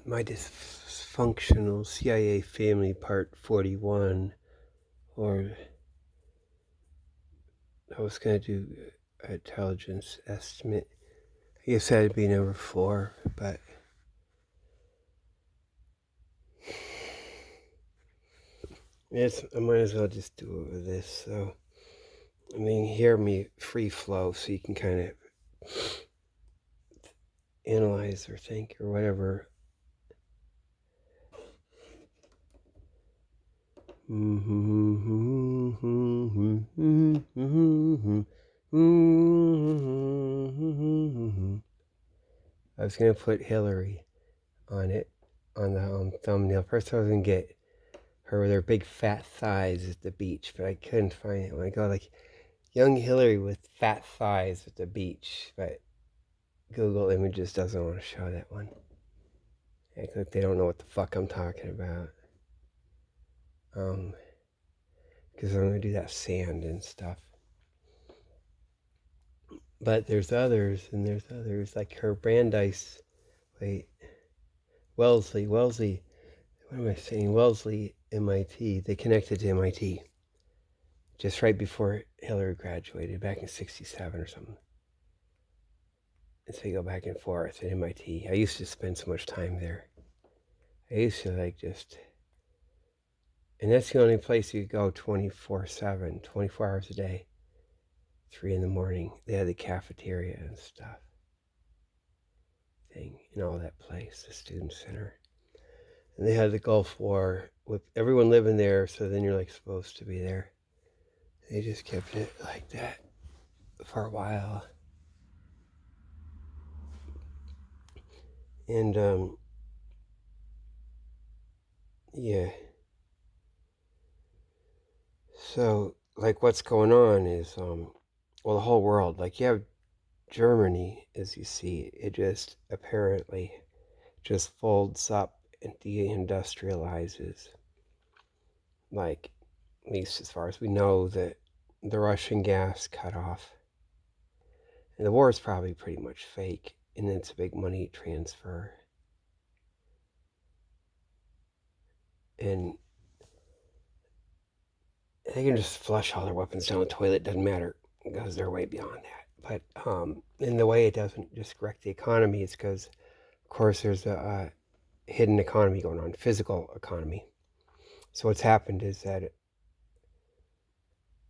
My Dysfunctional CIA Family Part 41, or I was going to do intelligence estimate. I guess that'd be number 4, but I might as well just do it with this. So, I mean, hear me free flow so you can kind of analyze or think or whatever. I was going to put Hillary on it, on the thumbnail. First I was going to get her with her big fat thighs at the beach, but I couldn't find it. When I go like, young Hillary with fat thighs at the beach, but Google Images doesn't want to show that one. Act like they don't know what the fuck I'm talking about. Because I'm going to do that sand and stuff. But there's others, like her Brandeis, Wellesley, what am I saying? Wellesley, MIT, they connected to MIT just right before Hillary graduated, back in 67 or something. And so you go back and forth at MIT. I used to spend so much time there. I used to and that's the only place you could go 24/7, 24 hours a day, 3 in the morning. They had the cafeteria and stuff. Thing in all that place, the student center. And they had the Gulf War with everyone living there, so then you're like supposed to be there. They just kept it like that for a while. And yeah. So like what's going on is well, the whole world, like you have Germany, as you see, it just apparently just folds up and deindustrializes. Like, at least as far as we know, that the Russian gas cut off. And the war is probably pretty much fake, and it's a big money transfer. And they can just flush all their weapons down the toilet, doesn't matter, because they're way beyond that. But in the way it doesn't just wreck the economy is because, of course, there's a hidden economy going on, physical economy. So what's happened is that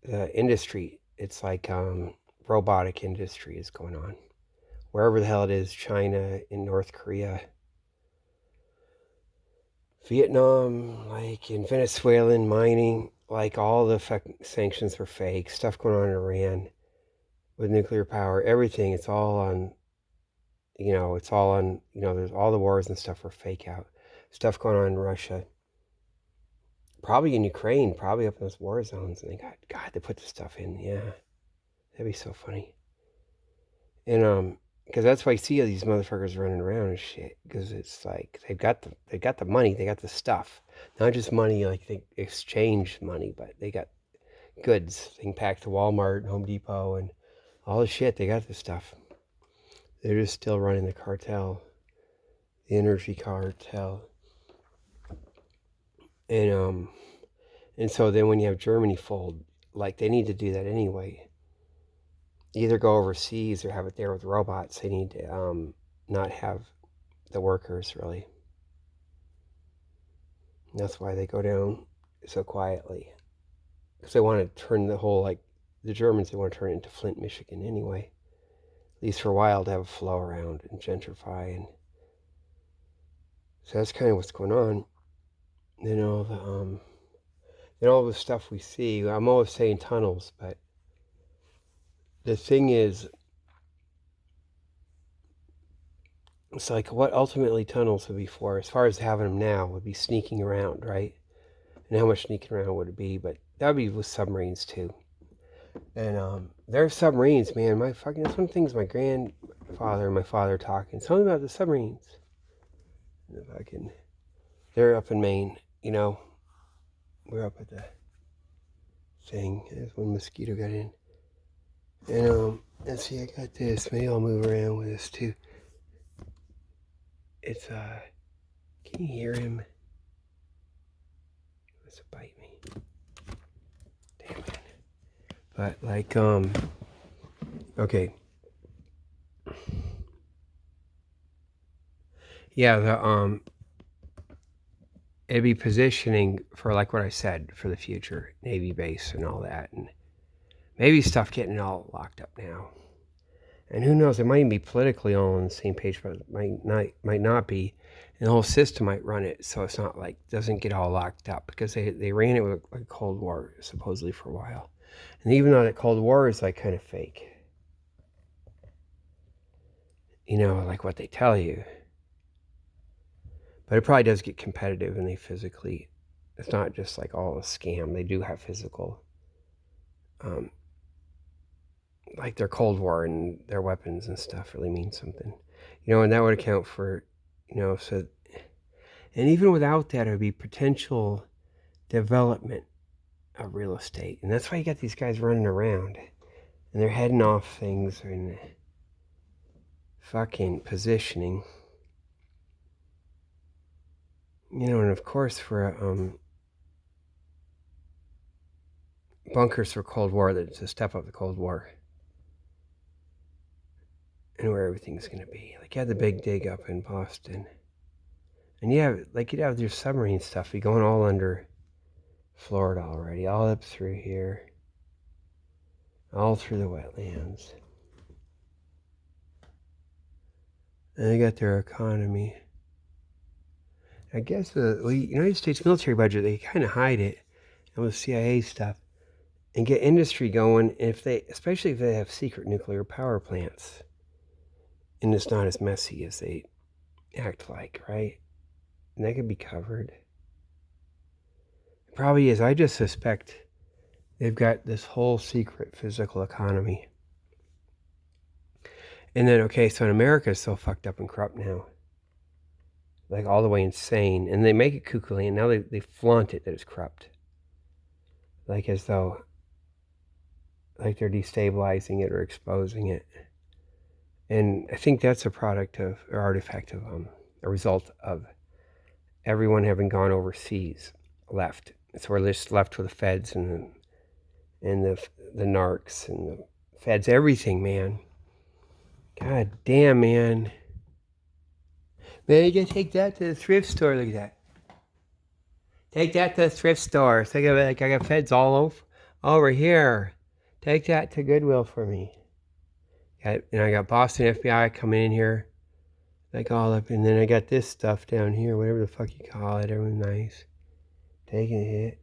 the industry, it's like robotic industry is going on. Wherever the hell it is, China, in North Korea, Vietnam, like in Venezuelan mining, like all the sanctions were fake, stuff going on in Iran with nuclear power, everything, it's all on, there's all the wars and stuff were fake out. Stuff going on in Russia, probably in Ukraine, probably up in those war zones, and they put this stuff in, yeah. That'd be so funny. And because that's why you see all these motherfuckers running around and shit. Because it's like they got the money, they got the stuff, not just money like they exchange money, but they got goods. They can pack to Walmart, Home Depot, and all the shit. They got the stuff. They're just still running the cartel, the energy cartel, and so then when you have Germany fold, like they need to do that anyway. Either go overseas or have it there with robots. They need to not have the workers, really. And that's why they go down so quietly. Because they want to turn the whole, like, the Germans, they want to turn it into Flint, Michigan anyway. At least for a while, to have a flow around and gentrify. And so that's kind of what's going on. Then all the stuff we see, I'm always saying tunnels, but the thing is, it's like what ultimately tunnels would be for, as far as having them now, would be sneaking around, right? And how much sneaking around would it be? But that would be with submarines too. And there are submarines, man. That's one of the things my grandfather and my father talking. Something about the submarines. They're up in Maine, We're up at the thing. There's one mosquito got in. And let's see, I got this. Maybe I'll move around with this too. It's Can you hear him? He wants to bite me. Damn it. But like, okay. Yeah, it'd be positioning for like what I said for the future, Navy base and all that, and maybe stuff getting all locked up now. And who knows? It might even be politically all on the same page, but it might not be. And the whole system might run it, so it's not like doesn't get all locked up because they ran it with like Cold War supposedly for a while, and even though that Cold War is like kind of fake, you know, like what they tell you. But it probably does get competitive, and they physically, it's not just like all a scam. They do have physical, like their Cold War and their weapons and stuff really means something, you know, and that would account for, you know, so, and even without that, it would be potential development of real estate. And that's why you got these guys running around and they're heading off things and fucking positioning. You know, and of course for bunkers for Cold War, that's a step up the Cold War. And where everything's gonna be. Like you had the big dig up in Boston. And you have like you'd have your submarine stuff be going all under Florida already, all up through here. All through the wetlands. And they got their economy. I guess the United States military budget, they kind of hide it and with CIA stuff and get industry going. And especially if they have secret nuclear power plants and it's not as messy as they act like, right? And that could be covered. It probably is. I just suspect they've got this whole secret physical economy. And then, okay, so in America is so fucked up and corrupt now. Like all the way insane. And they make it kooky, and now they flaunt it that it's corrupt. Like as though like they're destabilizing it or exposing it. And I think that's a product of, or artifact of, a result of everyone having gone overseas, left. So we're just left with the feds and the narcs and the feds, everything, man. God damn, man. Man, you gotta take that to the thrift store. Look at that. Take that to the thrift store. Think of it like I got feds all over here. Take that to Goodwill for me. And I got Boston FBI coming in here. Like all up. And then I got this stuff down here. Whatever the fuck you call it. Everyone's nice. Taking a hit.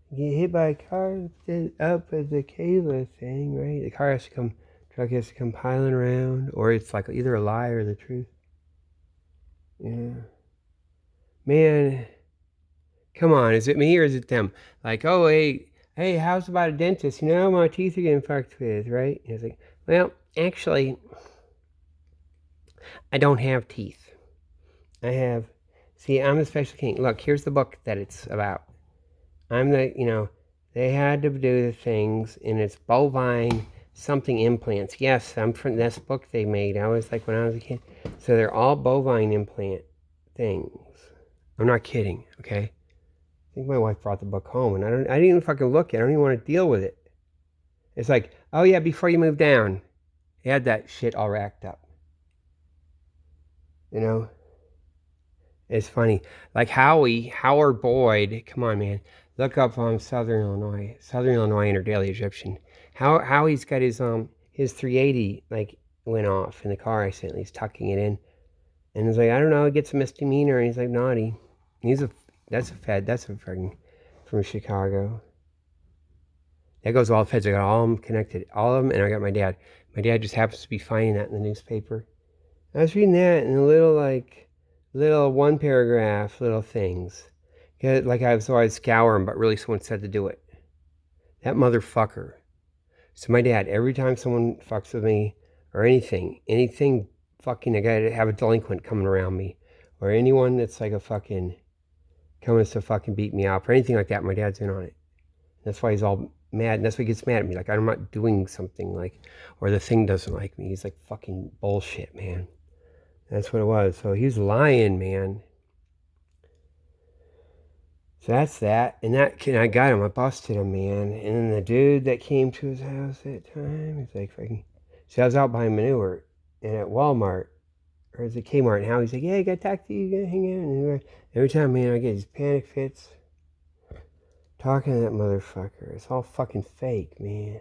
You get hit by a car up at the Kayla thing, right? The car has to come, truck has to come piling around, or it's like either a lie or the truth. Yeah. Man, come on, is it me or is it them? Like, oh, hey, how's about a dentist? You know, my teeth are getting fucked with, right? And it's like, well, actually, I don't have teeth. I'm a special king. Look, here's the book that it's about. They had to do the things, and it's bovine something implants. Yes, I'm from this book they made. I was like when I was a kid. So they're all bovine implant things. I'm not kidding, okay? I think my wife brought the book home, and I didn't even fucking look at it. I don't even want to deal with it. It's like, oh yeah, before you move down, he had that shit all racked up. You know? It's funny. Like Howard Boyd, come on, man. Look up Southern Illinois and her Daily Egyptian. Howie's got his 380 like went off in the car accidentally. He's tucking it in, and he's like, I don't know, he gets a misdemeanor, and he's like naughty. That's a fed. That's a freaking from Chicago. That goes to all the feds. I got all of them connected, all of them, and I got my dad. My dad just happens to be finding that in the newspaper. I was reading that in a little one paragraph little things. Like I was always scouring, but really someone said to do it. That motherfucker. So my dad, every time someone fucks with me or anything fucking, I gotta have a delinquent coming around me. Or anyone that's like a fucking, coming to fucking beat me up or anything like that, my dad's in on it. That's why he's all mad, and that's why he gets mad at me. Like I'm not doing something like, or the thing doesn't like me. He's like, fucking bullshit, man. That's what it was. So he's lying, man. So that's that. And that kid, I got him. I busted him, man. And then the dude that came to his house that time, he's like, fucking. See, I was out by Manure and at Walmart, or is it Kmart? And how he's like, yeah, I got to talk to you, you got to hang out. And every time, man, I get these panic fits talking to that motherfucker. It's all fucking fake, man.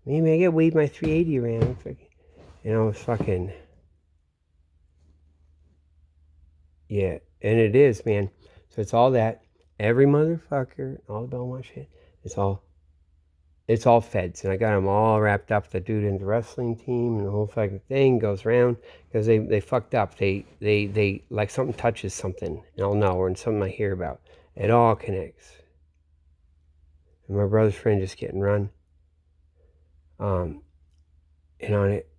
Maybe I get wave my 380 around. It's fucking. Yeah, and it is, man. So it's all that. Every motherfucker, all the Belmont shit. It's all feds, and I got them all wrapped up. The dude in the wrestling team and the whole fucking thing goes around because they fucked up. They like something touches something, and I'll know, or something I hear about. It all connects. And my brother's friend just getting run. And on it,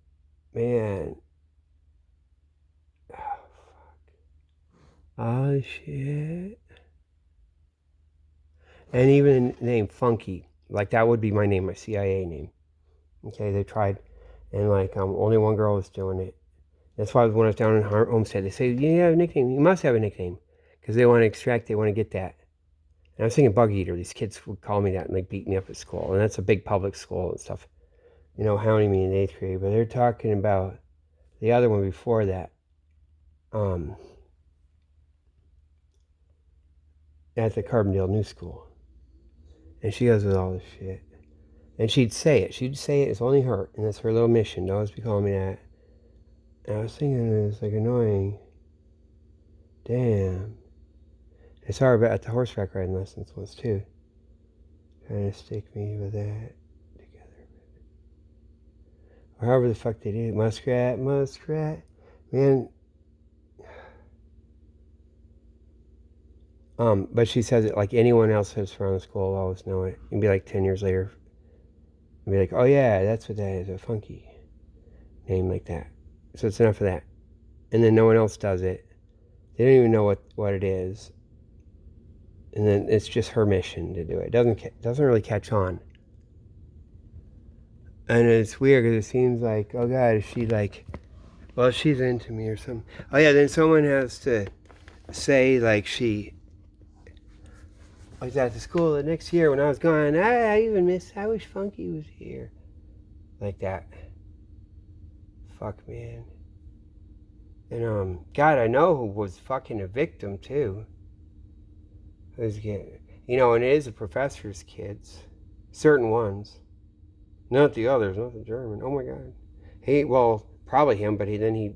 man. Oh, fuck. Oh shit. And even the name Funky, like that would be my name, my CIA name. Okay, they tried, and like only one girl was doing it. That's why when I was down in Homestead, they say, you have a nickname. You must have a nickname. Because they want to extract, they want to get that. And I was thinking Bug Eater. These kids would call me that and they beat me up at school. And that's a big public school and stuff. Hounding me in 8th grade. But they're talking about the other one before that. At the Carbondale New School. And she goes with all this shit. And she'd say it. It's only her. And that's her little mission. Don't always be calling me that. And I was thinking it's like annoying. Damn. I saw her at the horseback riding lessons once too. Trying to stick me with that together. Or however the fuck they did. Muskrat. Man. But she says it like anyone else who's from the school will always know it. And be like 10 years later. And be like, oh yeah, that's what that is. A funky name like that. So it's enough of that. And then no one else does it. They don't even know what it is. And then it's just her mission to do it. It doesn't really catch on. And it's weird because it seems like, oh God, is she like, well, she's into me or something. Oh yeah, then someone has to say like I was at the school the next year when I was gone. I wish Funky was here. Like that. Fuck, man. And God, I know who was fucking a victim too. Who's getting, and it is the professor's kids. Certain ones. Not the others, not the German. Oh my God. Probably him, but he did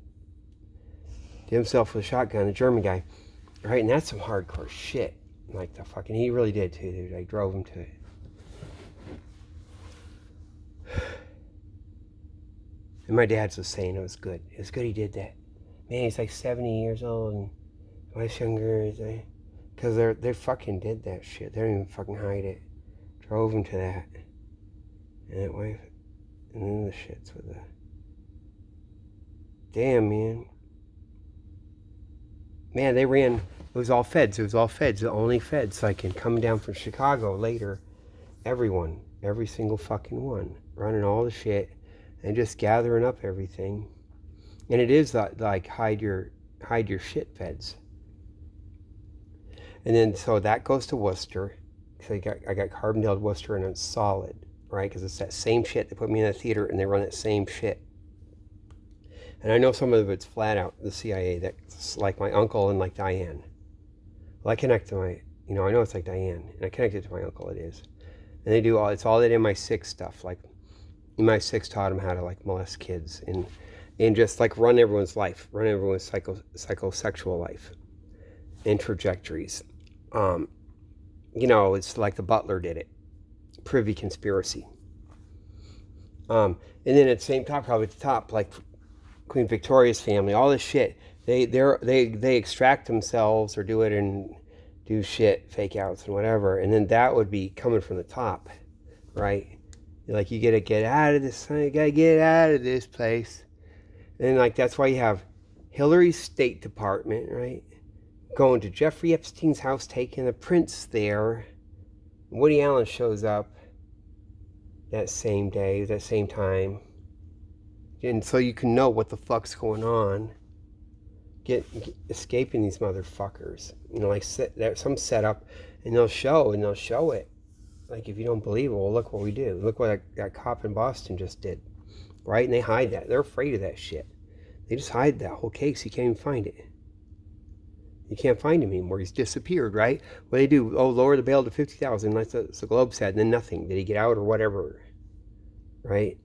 himself with a shotgun, the German guy. Right, and that's some hardcore shit. Like the fucking, he really did too, dude. I drove him to it. And my dad's was saying it was good. It was good he did that. Man, he's like 70 years old and wife's younger. Because they fucking did that shit. They don't even fucking hide it. Drove him to that. And that wife. And then the shits with the. Damn, man. Man, they ran. It was all feds. The only feds. Like, and coming down from Chicago later. Everyone. Every single fucking one. Running all the shit. And just gathering up everything. And it is like hide your shit feds. And then so that goes to Worcester. So I got Carbondale, Worcester, and it's solid, right? Because it's that same shit. They put me in the theater and they run that same shit. And I know some of it's flat out the CIA. That's like my uncle and like Diane. Well, I connect to my, I know it's like Diane, and I connect it to my uncle. It is, and they do it's all that MI6 stuff. Like MI6 taught them how to like molest kids and just like run everyone's life, run everyone's psychosexual life and trajectories. It's like the Butler did it. Privy conspiracy. And then at the same time, probably at the top, like Queen Victoria's family, all this shit. They extract themselves or do it and do shit, fake outs and whatever. And then that would be coming from the top, right? Like you gotta get out of this. You gotta get out of this place. And like that's why you have Hillary's State Department, right? Going to Jeffrey Epstein's house, taking the prince there. Woody Allen shows up that same day, that same time. and so you can know what the fuck's going on. Escaping these motherfuckers. You know, like there's some setup, and they'll show it. Like, if you don't believe it, well, look what we do. Look what that cop in Boston just did, right? And they hide that. They're afraid of that shit. They just hide that whole case. You can't even find it. You can't find him anymore. He's disappeared, right? What they do? Oh, lower the bail to $50,000. That's what the Globe said. And then nothing. Did he get out or whatever? Right?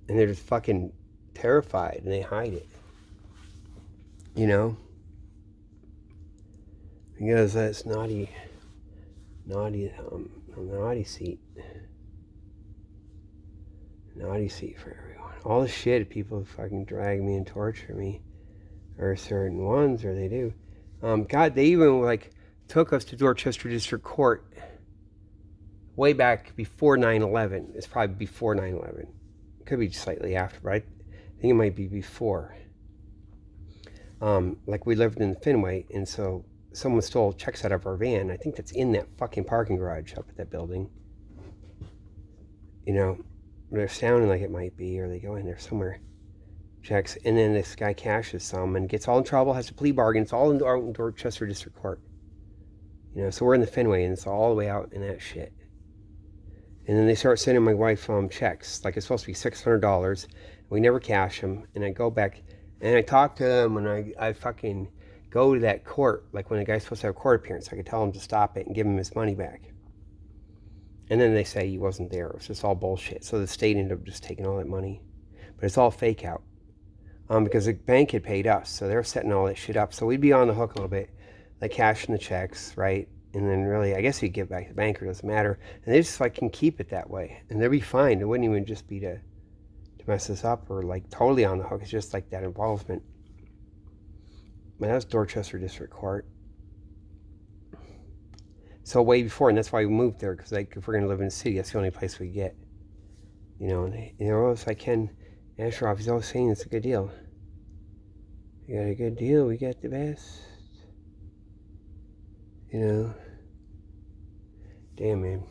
And they're just fucking terrified, and they hide it. You know? Because that's naughty seat. Naughty seat for everyone. All the shit people fucking drag me and torture me, or certain ones, or they do. God, they even like took us to Dorchester District Court way back before 9/11. It's probably before 9/11. Could be slightly after, but I think it might be before. Like, we lived in Fenway, and so someone stole checks out of our van. I think that's in that fucking parking garage up at that building. You know, they're sounding like it might be, or they go in there somewhere. Checks, and then this guy cashes some and gets all in trouble, has to plea bargain. It's all in Dorchester District Court. You know, so we're in the Fenway, and it's all the way out in that shit. And then they start sending my wife checks, like it's supposed to be $600. We never cash them, and I go back, and I talk to them, and I fucking go to that court, like when a guy's supposed to have a court appearance. I could tell him to stop it and give him his money back. And then they say he wasn't there. It was just all bullshit. So the state ended up just taking all that money. But it's all fake out. Because the bank had paid us, so they're setting all that shit up. So we'd be on the hook a little bit, like cashing the checks, right? And then really, I guess you'd give back to the banker, doesn't matter. And they just like can keep it that way, and they'd be fine. It wouldn't even just be to mess us up or like totally on the hook. It's just like that involvement. But that was Dorchester District Court. So way before, and that's why we moved there, because like if we're gonna live in the city, that's the only place we get. You know, and it's like Ken Asheroff, he's always saying it's a good deal. We got a good deal, we got the best. You know. Damn, man.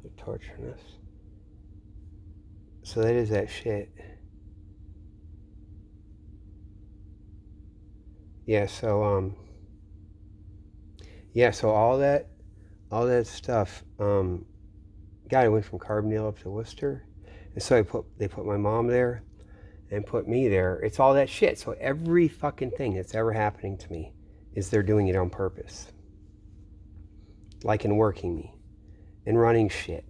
They're torturing us. So that is that shit. Yeah, so all that stuff, God, I went from Carbondale up to Worcester. And so they put my mom there and put me there. It's all that shit. So every fucking thing that's ever happening to me is they're doing it on purpose. Like in working me and running shit.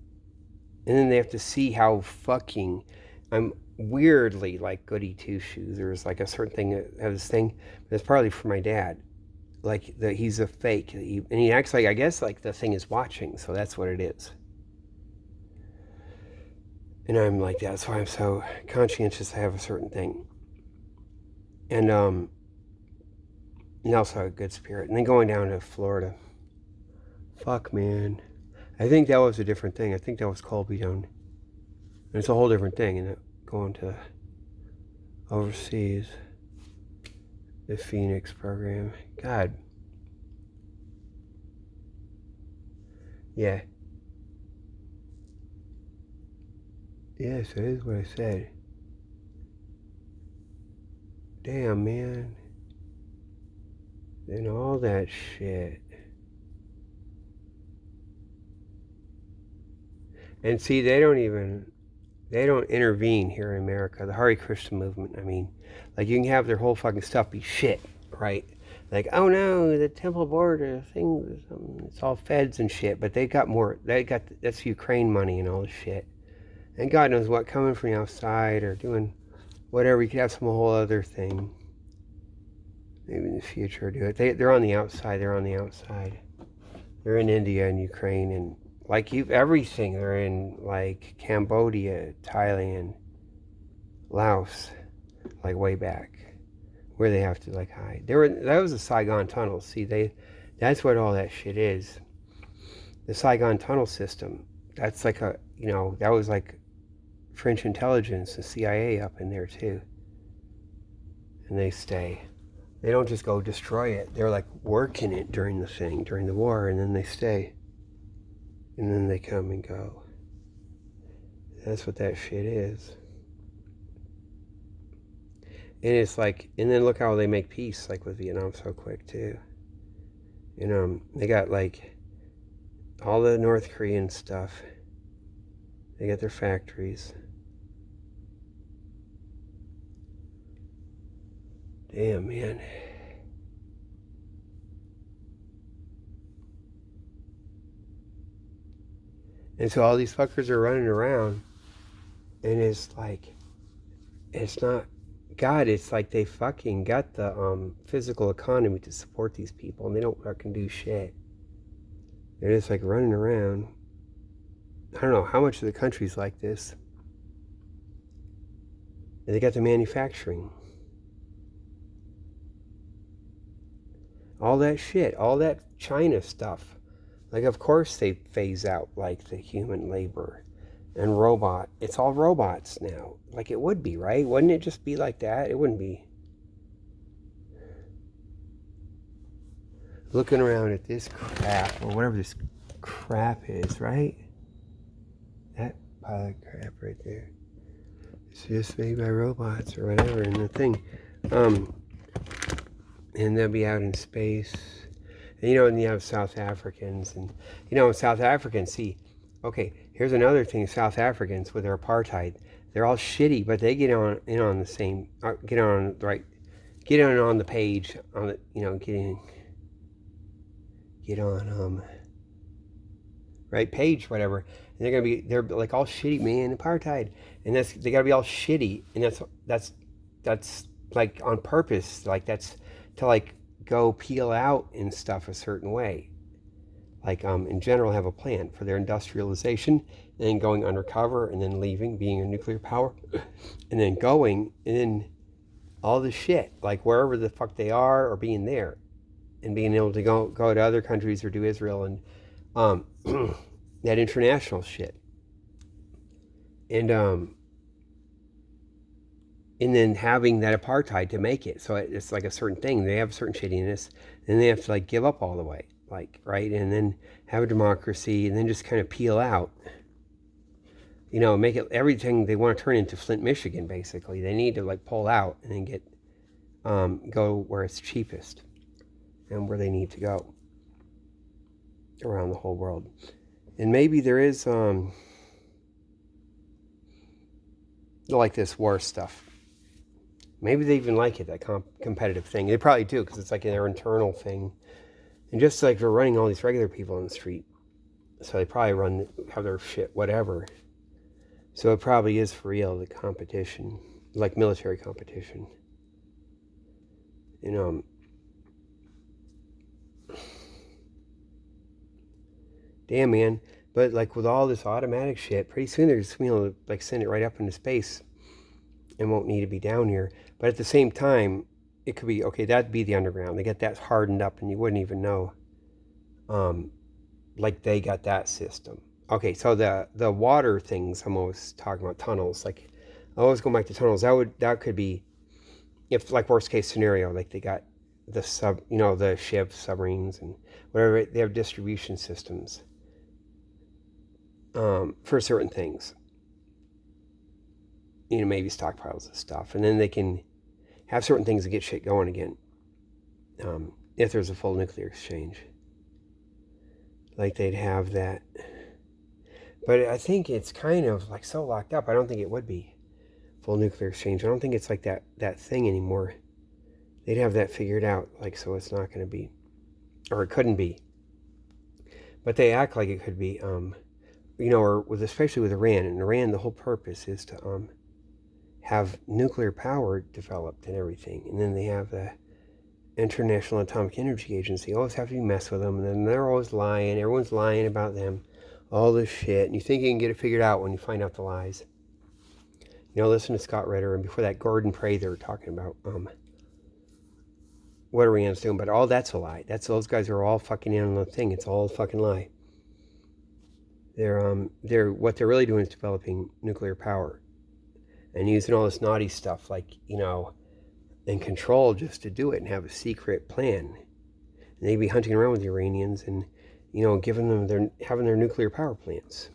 And then they have to see how fucking I'm weirdly like goody two shoes. There's like a certain thing that has this thing, but it's partly for my dad. Like he's a fake. And he acts like, I guess, like the thing is watching. So that's what it is. And I'm like, that's why I'm so conscientious to have a certain thing. And also a good spirit. And then going down to Florida. Fuck, man. I think that was a different thing. I think that was Colby down. And it's a whole different thing. And going to overseas. The Phoenix program. God. Yeah. Yes, it is what I said. Damn, man. And all that shit. And see, they don't intervene here in America. The Hare Krishna movement, I mean. Like, you can have their whole fucking stuff be shit, right? Like, oh no, the temple board thing, it's all feds and shit. But that's Ukraine money and all this shit. And God knows what, coming from the outside or doing whatever. You could have some whole other thing. Maybe in the future do it. They're on the outside. They're in India and Ukraine and like everything. They're in like Cambodia, Thailand, Laos, like way back where they have to like hide. That was the Saigon tunnel. See, that's what all that shit is. The Saigon tunnel system. That's like that was like French intelligence, the CIA up in there too. And they stay. They don't just go destroy it. They're like working it during the war, and then they stay. And then they come and go. That's what that shit is. And it's like, and then look how they make peace, like with Vietnam, so quick too. They got like all the North Korean stuff. They got their factories. Damn, man. And so all these fuckers are running around, and it's like, it's not God. It's like they fucking got the physical economy to support these people, and they don't fucking do shit. They're just like running around. I don't know how much of the country's like this. And they got the manufacturing. All that shit, all that China stuff. Like, of course they phase out, like, the human labor and robot. It's all robots now. Like, it would be, right? Wouldn't it just be like that? It wouldn't be. Looking around at this crap, or whatever this crap is, right? That pile of crap right there. It's just made by robots or whatever, and the thing. And they'll be out in space. And and you have South Africans, and South Africans, see, okay, here's another thing. South Africans with their apartheid, they're all shitty, but they get on the same, get on on the page, on the, get on right page, whatever, and they're like all shitty, man, apartheid, and they gotta be all shitty, and that's like on purpose, like that's to like go peel out and stuff a certain way, like in general have a plan for their industrialization, and then going undercover, and then leaving, being a nuclear power, and then going, and then all the shit, like wherever the fuck they are, or being there, and being able to go to other countries or do Israel, and that international shit, and then having that apartheid to make it so it's like a certain thing. They have a certain shittiness, and they have to like give up all the way, like, right, and then have a democracy, and then just kind of peel out, make it everything they want to turn into Flint, Michigan. Basically, they need to like pull out and then get go where it's cheapest and where they need to go around the whole world. And maybe there is like this war stuff. Maybe they even like it, that competitive thing. They probably do, because it's like their internal thing. And just like they're running all these regular people on the street, so they probably have their shit, whatever. So it probably is for real, the competition, like military competition. Damn, man. But like with all this automatic shit, pretty soon they're just going to like send it right up into space and won't need to be down here. But at the same time, it could be, okay, that'd be the underground. They get that hardened up and you wouldn't even know. Like they got that system. Okay, so the water things, I'm always talking about tunnels. Like, I always go back to tunnels. That could be, if like worst case scenario, like they got the the ships, submarines, and whatever, they have distribution systems for certain things. Maybe stockpiles of stuff, and then they can have certain things to get shit going again. If there's a full nuclear exchange, like they'd have that. But I think it's kind of like so locked up. I don't think it would be full nuclear exchange. I don't think it's like that thing anymore. They'd have that figured out, like, so it's not going to be, or it couldn't be. But they act like it could be, or especially with Iran. And Iran, the whole purpose is to have nuclear power developed and everything. And then they have the International Atomic Energy Agency. Always have to mess with them, and then they're always lying. Everyone's lying about them. All this shit, and you think you can get it figured out when you find out the lies. Listen to Scott Ritter, and before that, Gordon Prather talking about what Iran's doing, but all that's a lie. Those guys are all fucking in on the thing. It's all a fucking lie. They're what they're really doing is developing nuclear power, and using all this naughty stuff, like and control, just to do it, and have a secret plan. And they'd be hunting around with the Iranians and giving them having their nuclear power plants,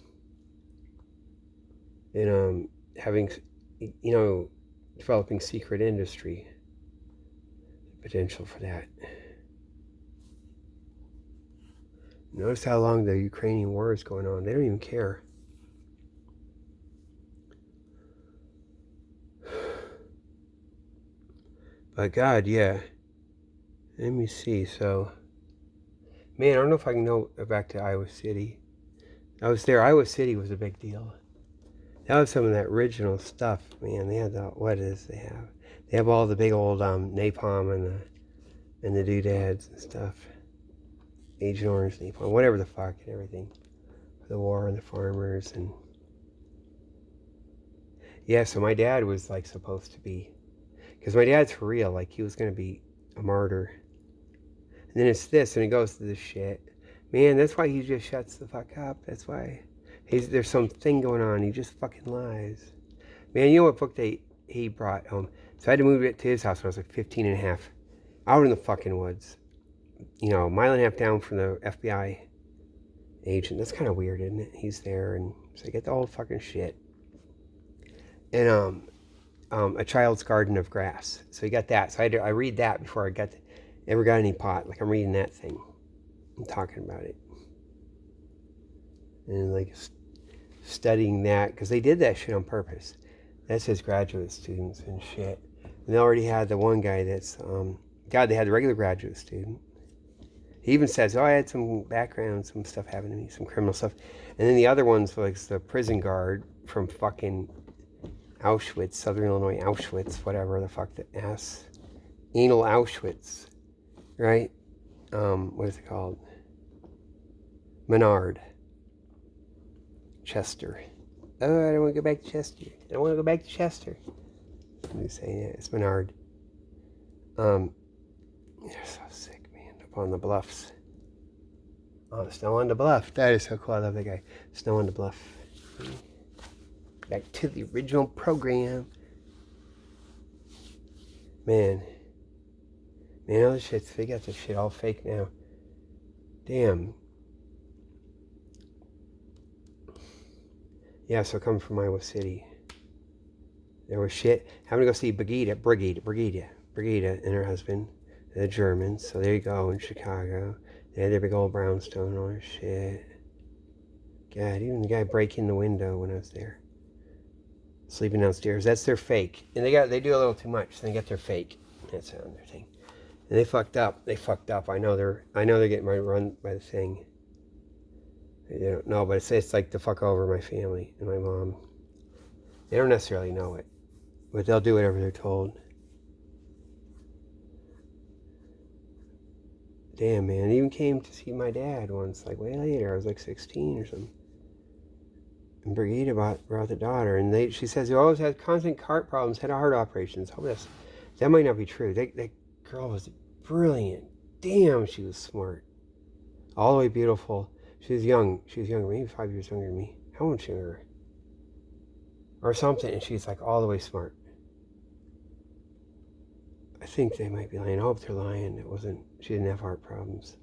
and having developing secret industry. Potential for that. Notice how long the Ukrainian war is going on. They don't even care. But God, yeah. Let me see. So, man, I don't know if I can go back to Iowa City. I was there. Iowa City was a big deal. That was some of that original stuff, man. They had what is they have? They have all the big old napalm and the doodads and stuff. Agent Orange napalm, whatever the fuck and everything. The war and the farmers and yeah. So my dad was like supposed to be, because my dad's for real. Like he was gonna be a martyr. And then it's this, and he goes to this shit. Man, that's why he just shuts the fuck up. That's why there's something going on. He just fucking lies. Man, you know what book he brought home? So I had to move it to his house when I was like 15 and a half. Out in the fucking woods. You know, a mile and a half down from the FBI agent. That's kind of weird, isn't it? He's there, and so I get the whole fucking shit. And A Child's Garden of Grass. So you got that. So I read that before I ever got any pot. Like I'm reading that thing. I'm talking about it. And like studying that, because they did that shit on purpose. That says graduate students and shit. And they already had the one guy that's, God, they had the regular graduate student. He even says, oh, I had some background, some stuff happened to me, some criminal stuff. And then the other one's like the prison guard from fucking Auschwitz, Southern Illinois, Auschwitz, whatever the fuck the ass. Anal Auschwitz, right? What is it called? Menard. Chester. Oh, I don't want to go back to Chester. I don't want to go back to Chester. I'm just saying, yeah, it's Menard. They're so sick, man. Up on the bluffs. Oh, Snow on the Bluff. That is so cool. I love that guy. Snow on the Bluff. Back to the original program. Man, all this shit's fake. Got this shit all fake now. Damn. Yeah, so coming from Iowa City. There was shit. Having to go see Brigida and her husband, the Germans. So there you go in Chicago. They had their big old brownstone and all their shit. God, even the guy breaking the window when I was there. Sleeping downstairs. That's their fake. And they do a little too much. So they get their fake. That's their thing. And they fucked up. I know they're getting run by the thing. They don't know, but it's like to fuck over my family and my mom. They don't necessarily know it, but they'll do whatever they're told. Damn, man. I even came to see my dad once, like way later. I was like 16 or something. And Brigida brought the daughter, and she says he always had constant heart problems, had heart operations. Oh, that might not be true. That girl was brilliant. Damn, she was smart. All the way beautiful. She was young, maybe 5 years younger than me. How much younger? Or something, and she's like all the way smart. I think they might be lying. I hope they're lying. She didn't have heart problems.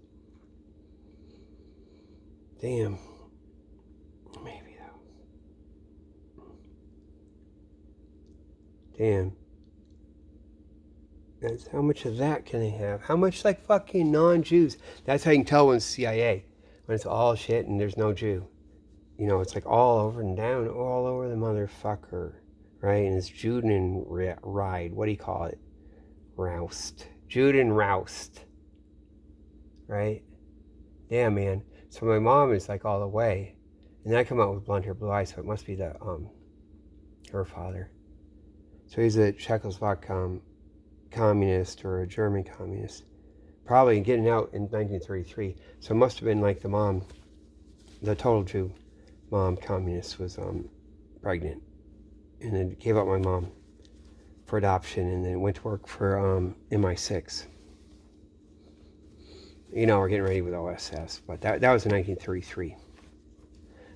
Damn. Maybe though. Damn. That's how much of that can they have? How much like fucking non-Jews? That's how you can tell when it's CIA. When it's all shit and there's no Jew. You know, it's like all over and down, all over the motherfucker. Right? And it's Juden ride. What do you call it? Roust. Juden roust. Right? Yeah, man. So my mom is like all the way. And then I come out with blonde hair, blue eyes, so it must be her father. So he's a Czechoslovak communist or a German communist. Probably getting out in 1933. So it must have been like the mom, the total Jew mom communist was pregnant. And then gave up my mom for adoption and then went to work for MI6. You know, we're getting ready with OSS, but that was in 1933. And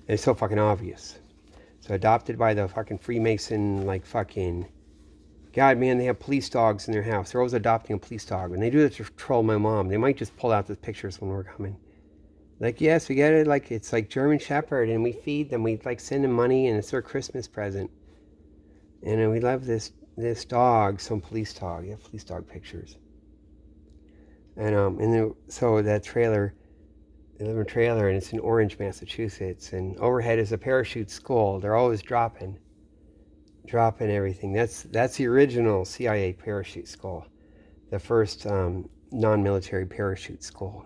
it's so fucking obvious. So adopted by the fucking Freemason, like fucking... God, man, they have police dogs in their house. They're always adopting a police dog. And they do that to troll my mom. They might just pull out the pictures when we're coming. Like, yes, we get it. Like, it's like German Shepherd. And we feed them. We, like, send them money. And it's their Christmas present. And we love this this dog, some police dog. Yeah, police dog pictures. And then so that trailer, they live in a trailer, and it's in Orange, Massachusetts. And overhead is a parachute school. They're always dropping everything. That's the original CIA parachute school, the first non-military parachute school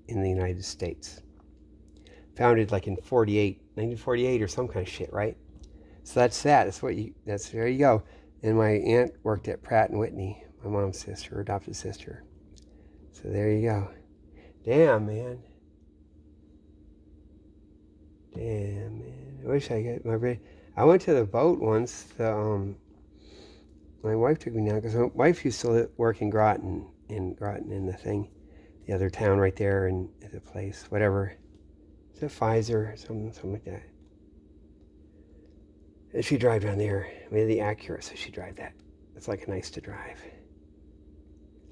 in the United States. Founded like in 1948 or some kind of shit, right? So that's that. There you go. And my aunt worked at Pratt and Whitney, my mom's sister, adopted sister. So there you go. Damn, man. I wish I got my. I went to the boat once. My wife took me now because my wife used to work in Groton, in the other town right there, and at the place, whatever. Is it Pfizer or something like that? And she'd drive down there. We had the Acura, so she'd drive that. It's like nice to drive.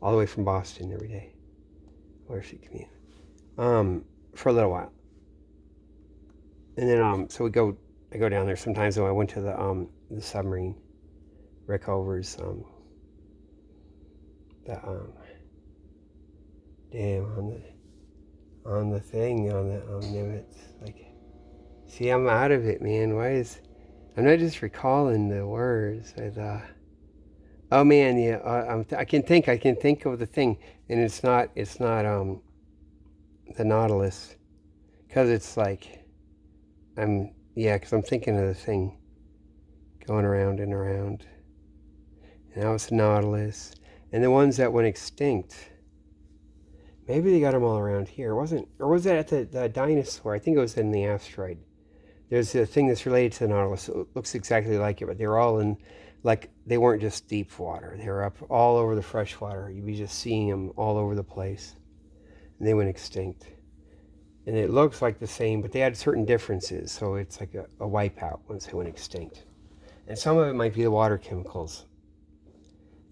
All the way from Boston every day. Where she commute. For a little while. And then so I go down there sometimes. So I went to the submarine. Rick Over's on the thing on the Nimitz. Like, see, I'm out of it, man. I'm not just recalling the words. Oh man, yeah. I can think of the thing, and it's not the Nautilus, because it's like because I'm thinking of the thing going around and around. And that was the Nautilus, and the ones that went extinct. Maybe they got them all around here. Or was it at the dinosaur? I think it was in the asteroid. There's a thing that's related to the Nautilus. It looks exactly like it, but they were all in, like, they weren't just deep water. They were up all over the fresh water. You'd be just seeing them all over the place. And they went extinct. And it looks like the same, but they had certain differences. So it's like a wipeout once they went extinct. And some of it might be the water chemicals.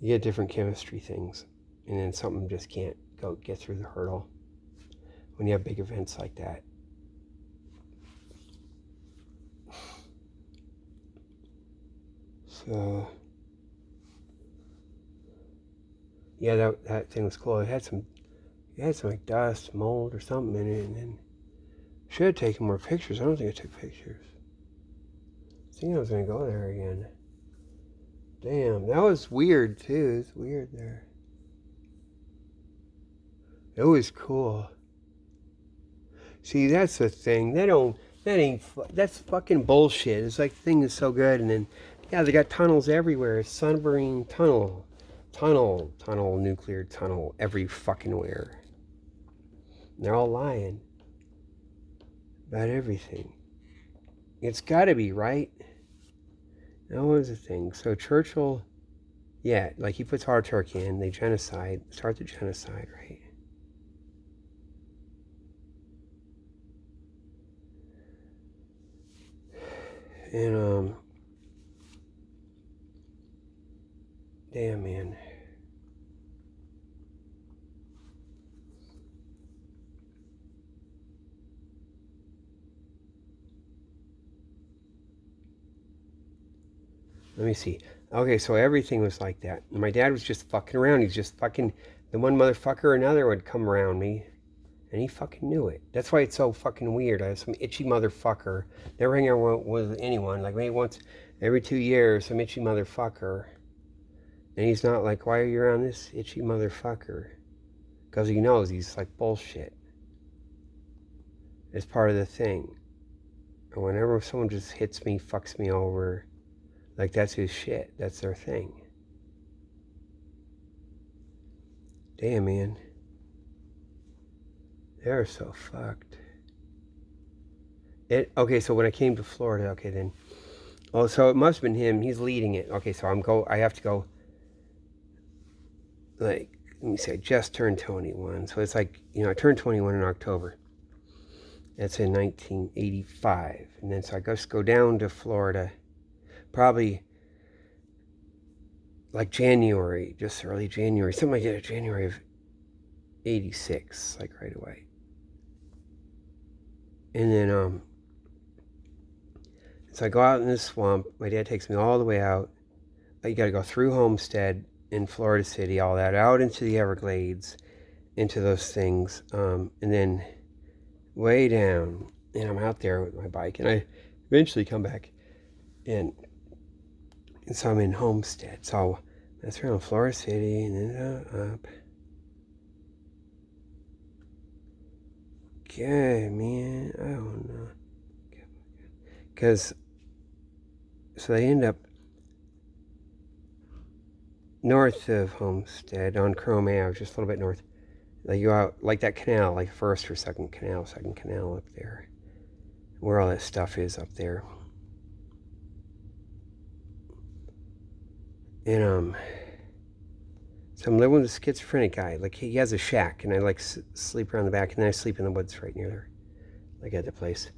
You get different chemistry things. And then something just can't get through the hurdle when you have big events like that. So yeah, that thing was cool. It had some like dust, mold, or something in it, and then should have taken more pictures. I don't think I took pictures. I think I was gonna go there again. Damn, that was weird too. It's weird there. It was cool. See, that's the thing. That's fucking bullshit. It's like the thing is so good, and then yeah, they got tunnels everywhere. Submarine tunnel, nuclear tunnel, every fucking where. And they're all lying about everything. It's got to be right. That was the thing. So Churchill, yeah, like he puts hard Turkey in. They start the genocide, right? And damn, man. Let me see. Okay, so everything was like that. My dad was just fucking around. He's just fucking, the one motherfucker or another would come around me, and he fucking knew it. That's why it's so fucking weird. I have some itchy motherfucker. Never hang out with anyone. Like maybe once every 2 years, some itchy motherfucker. And he's not like, why are you around this itchy motherfucker? Because he knows he's like bullshit. It's part of the thing. And whenever someone just hits me, fucks me over, like that's his shit. That's their thing. Damn, man. They're so fucked. Okay, so when I came to Florida, okay then. Oh, so it must have been him. He's leading it. Okay, so I have to go, like, let me say, I just turned 21. So it's like, I turned 21 in October. That's in 1985. And then so I just go down to Florida, probably like January, just early January, something like that, January of 86, like right away. And then, so I go out in this swamp. My dad takes me all the way out, you got to go through Homestead in Florida City, all that, out into the Everglades, into those things, and then way down. And I'm out there with my bike, and I eventually come back in. And so I'm in Homestead. So that's around Florida City, and then up. Okay, man, I don't know. Because, so they end up north of Homestead on Chrome Ave, just a little bit north. They go out like that canal, like first or second canal up there, where all that stuff is up there. And so I'm living with a schizophrenic guy. Like he has a shack, and I like sleep around the back, and then I sleep in the woods right near there, like at the place.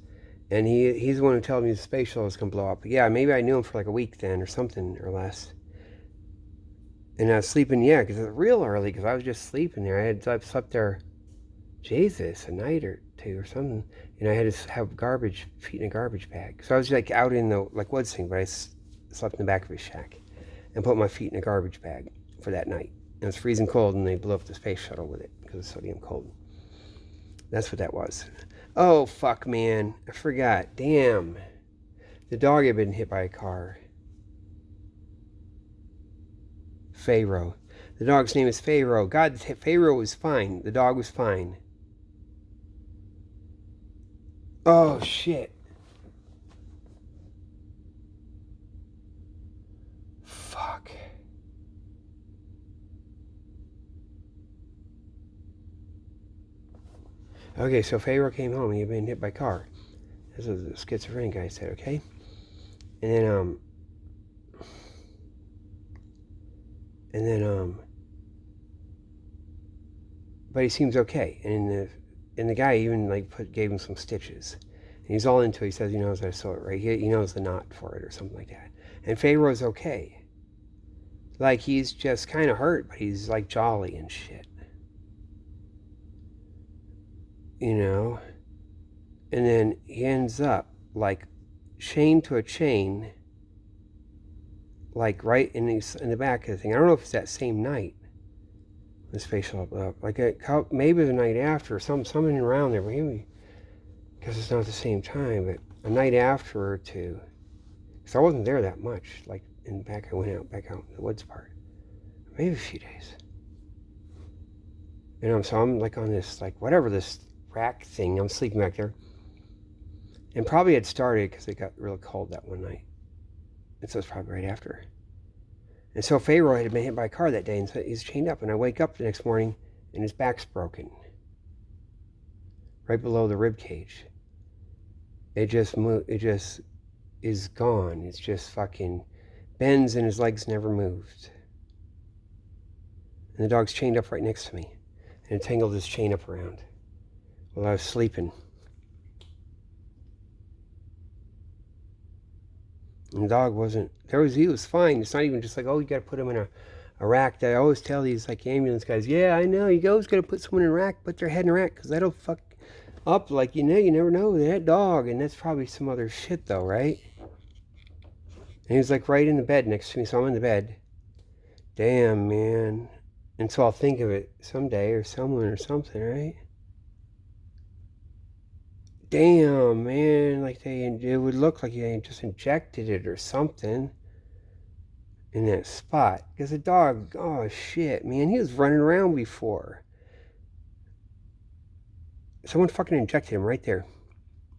And he's the one who told me the space shuttle was gonna blow up. But yeah, maybe I knew him for like a week then, or something, or less. And I was sleeping, yeah, because it was real early, because I was just sleeping there. I slept there, Jesus, a night or two or something. And I had to have feet in a garbage bag. So I was like out in the like woods thing, but I slept in the back of his shack and put my feet in a garbage bag for that night. And it was freezing cold, and they blew up the space shuttle with it because of sodium cold. That's what that was. Oh, fuck, man. I forgot. Damn. The dog had been hit by a car. Pharaoh. The dog's name is Pharaoh. God, Pharaoh was fine. The dog was fine. Oh, shit. Fuck. Okay, so Pharaoh came home. He had been hit by a car. This was the schizophrenic guy said, okay? And then, but he seems okay. And the guy even like gave him some stitches. And he's all into it. He says he knows I saw it right. He knows the knot for it or something like that. And Pharaoh's okay. Like he's just kind of hurt, but he's like jolly and shit. You know? And then he ends up like chained to a chain, like right in the back of the thing. I don't know if it's that same night. The space shuttle up, like maybe the night after, something around there, maybe because it's not at the same time, but a night after or two. Because I wasn't there that much. Like I went back out in the woods part, maybe a few days. So I'm like on this like whatever this rack thing. I'm sleeping back there, and probably had started because it got real cold that one night, and so it's probably right after. And so Pharaoh had been hit by a car that day, and so he's chained up. And I wake up the next morning, and his back's broken, right below the rib cage. It just is gone. It's just fucking bends, and his legs never moved. And the dog's chained up right next to me, and it tangled his chain up around while I was sleeping. And the dog wasn't, he was fine. It's not even just like, oh, you got to put him in a rack. I always tell these like ambulance guys, yeah, I know, you always got to put someone in a rack, put their head in a rack, because that'll fuck up, like, you never know, that dog. And that's probably some other shit though, right? And he was like right in the bed next to me, so I'm in the bed. Damn, man. And so I'll think of it someday, or someone or something, right? Damn, man, like it would look like they just injected it or something in that spot. Because the dog, oh shit, man, he was running around before. Someone fucking injected him right there.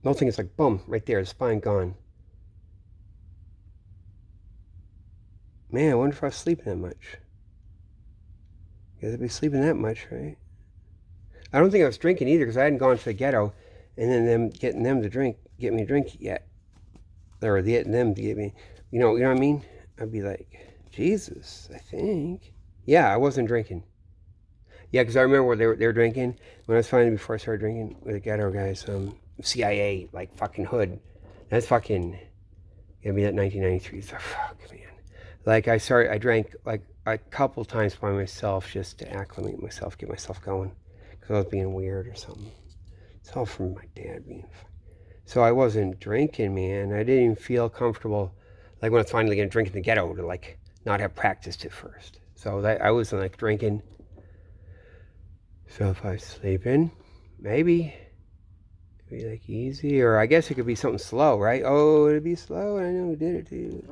The whole thing is like, boom, right there, the spine gone. Man, I wonder if I was sleeping that much. Because I'd be sleeping that much, right? I don't think I was drinking either, because I hadn't gone to the ghetto and then getting them to get me a drink yet. Or getting them to get me, you know what I mean? I'd be like, Jesus, I think. Yeah, I wasn't drinking. Yeah, because I remember where they were drinking when I was finding before I started drinking with the ghetto guys. CIA, like fucking hood. That's fucking, gonna be that 1993. So fuck, man. Like I drank like a couple times by myself just to acclimate myself, get myself going, because I was being weird or something. It's all from my dad being. So I wasn't drinking, man. I didn't even feel comfortable, like when I was finally gonna drink in the ghetto, to like not have practiced it first. So that I wasn't like drinking. So if I was sleeping, maybe it'd be like easy, or I guess it could be something slow, right? Oh, it'd be slow. I know we did it too.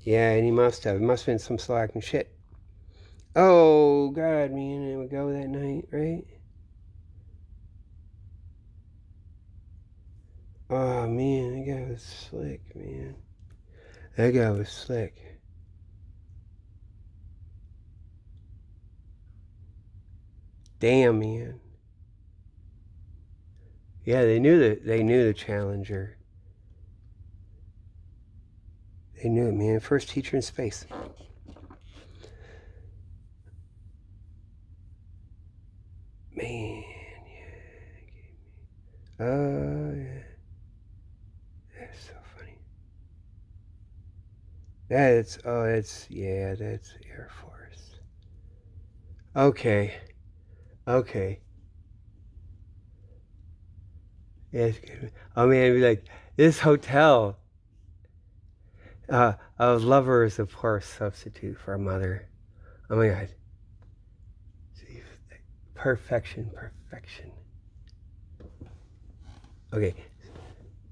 Yeah, and he must have. It must have been some slow acting shit. Oh God, man, it would go that night, right? Oh man, that guy was slick, man. That guy was slick. Damn, man. Yeah, they knew the Challenger. They knew it, man. First teacher in space. Man, yeah. Oh, yeah. That's so funny. That's that's Air Force. Okay, okay. Yeah, it's good. Oh man, it'd be like this hotel. A lover is a poor substitute for a mother. Oh my God. Perfection, perfection. Okay.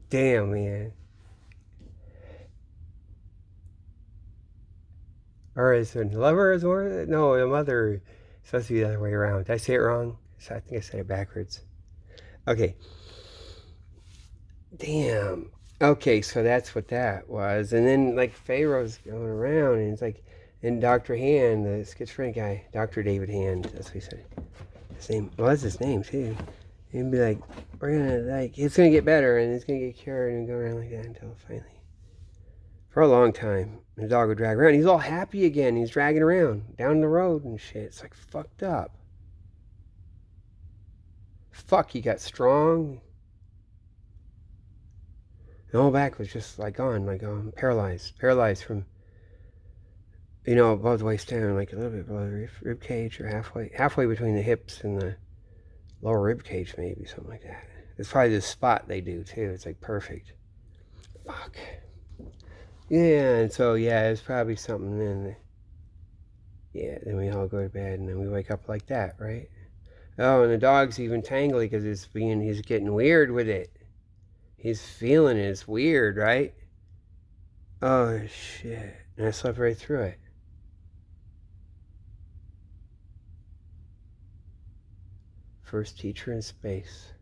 Damn, man. Or is a lover is more? No, a mother is supposed to be the other way around. Did I say it wrong? So I think I said it backwards. Okay. Damn. Okay, so that's what that was. And then like Pharaoh's going around and it's like, and Dr. Hand, the schizophrenic guy, Dr. David Hand, that's what he said. His name, well, that's his name too. He'd be like, we're gonna like, it's gonna get better and it's gonna get cured and go around like that until finally. For a long time, the dog would drag around. He's all happy again. He's dragging around down the road and shit. It's like fucked up. Fuck, he got strong. The whole back was just like gone, like paralyzed from, above the waist down, like a little bit below the rib cage, or halfway between the hips and the lower rib cage, maybe something like that. It's probably the spot they do too. It's like perfect. Fuck. Yeah, and so yeah, it's probably something. Then yeah, then we all go to bed, and then we wake up like that, right? Oh, and the dog's even tangly because he's getting weird with it. He's feeling it. It's weird, right? Oh shit! And I slept right through it. First teacher in space.